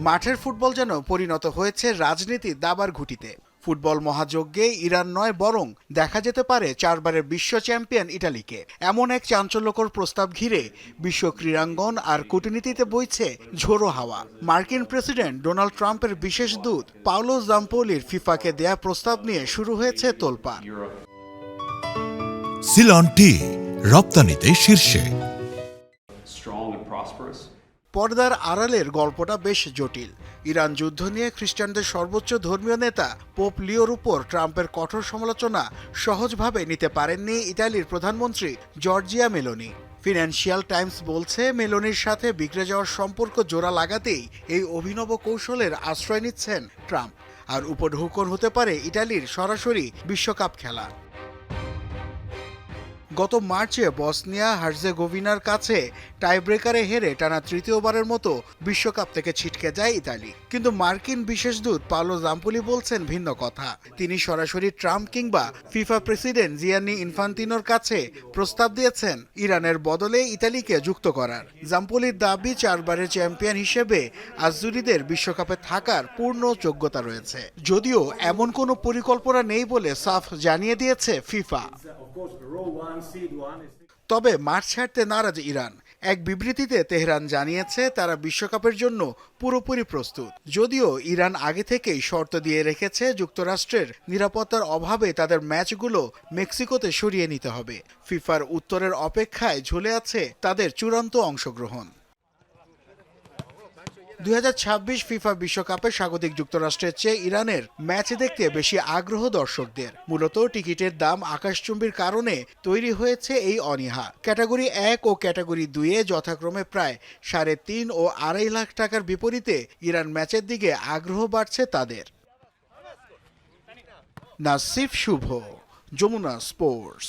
মাঠের ফুটবল যেন পরিণত হয়েছে রাজনীতির দাবার ঘুঁটিতে। ফুটবল মহাযজ্ঞে ইরান নয়, বরং দেখা যেতে পারে 4 বারের বিশ্ব চ্যাম্পিয়ন ইটালিকে। এমন এক চাঞ্চল্যকর প্রস্তাব ঘিরে বিশ্ব ক্রীড়াঙ্গন আর কূটনীতিতে বইছে ঝোড়ো হাওয়া। মার্কিন প্রেসিডেন্ট ডোনাল্ড ট্রাম্পের বিশেষ দূত পাওলো জাম্পোলির ফিফাকে দেয়া প্রস্তাব নিয়ে শুরু হয়েছে তোলপাড়। সিলন টি রপ্তানিতে শীর্ষে। পর্দার আড়ালের গল্পটা বেশ জটিল। ইরান যুদ্ধ নিয়ে খ্রিস্টানদের সর্বোচ্চ ধর্মীয় নেতা পোপ লিওর উপর ট্রাম্পের কঠোর সমালোচনা সহজভাবে নিতে পারেননি ইতালির প্রধানমন্ত্রী জর্জিয়া মেলোনি। ফিনান্সিয়াল টাইমস বলছে, মেলোনির সাথে বিগড়ে যাওয়ার সম্পর্ক জোড়া লাগাতেই এই অভিনব কৌশলের আশ্রয় নিচ্ছেন ট্রাম্প। আর উপঢৌকন হতে পারে ইতালির সরাসরি বিশ্বকাপ খেলা। গত মার্চে বসনিয়া হার্জেগোভিনার কাছে টাইব্রেকারে হেরে টানা তৃতীয়বারের মতো বিশ্বকাপ থেকে ছিটকে যায় ইতালি। কিন্তু মার্কিন বিশেষ দূত পাওলো জাম্পোলি বলছেন ভিন্ন কথা। তিনি সরাসরি ট্রাম্প কিংবা ফিফা প্রেসিডেন্ট জিয়ান্নি ইনফান্তিনোর কাছে প্রস্তাব দিয়েছেন ইরানের বদলে ইতালিকে যুক্ত করার। জাম্পোলির দাবি, 4 বারের চ্যাম্পিয়ন হিসেবে আজুরিদের বিশ্বকাপে থাকার পূর্ণ যোগ্যতা রয়েছে। যদিও এমন কোনো পরিকল্পনা নেই বলে সাফ জানিয়ে দিয়েছে ফিফা। তবে মাঠ ছাড়তে নারাজ ইরান। এক বিবৃতিতে তেহরান জানিয়েছে তারা বিশ্বকাপের জন্য পুরোপুরি প্রস্তুত। যদিও ইরান আগে থেকেই শর্ত দিয়ে রেখেছে যুক্তরাষ্ট্রের নিরাপত্তার অভাবে তাদের ম্যাচগুলো মেক্সিকোতে সরিয়ে নিতে হবে। ফিফার উত্তরের অপেক্ষায় ঝুলে আছে তাদের চূড়ান্ত অংশগ্রহণ। 2026 ফিফা বিশ্বকাপে স্বাগতিক যুক্তরাষ্ট্রের চেয়ে ইরানের ম্যাচ দেখতে বেশি আগ্রহ দর্শকদের। মূলত টিকিটের দাম আকাশচুম্বীর কারণে তৈরি হয়েছে এই অনীহা। ক্যাটাগরি 1 ও ক্যাটাগরি 2-এ যথাক্রমে প্রায় 3.5 ও 2.5 লাখ টাকার বিপরীতে ইরান ম্যাচের দিকে আগ্রহ বাড়ছে তাদের। নাসিফ শুভ, যমুনা স্পোর্টস।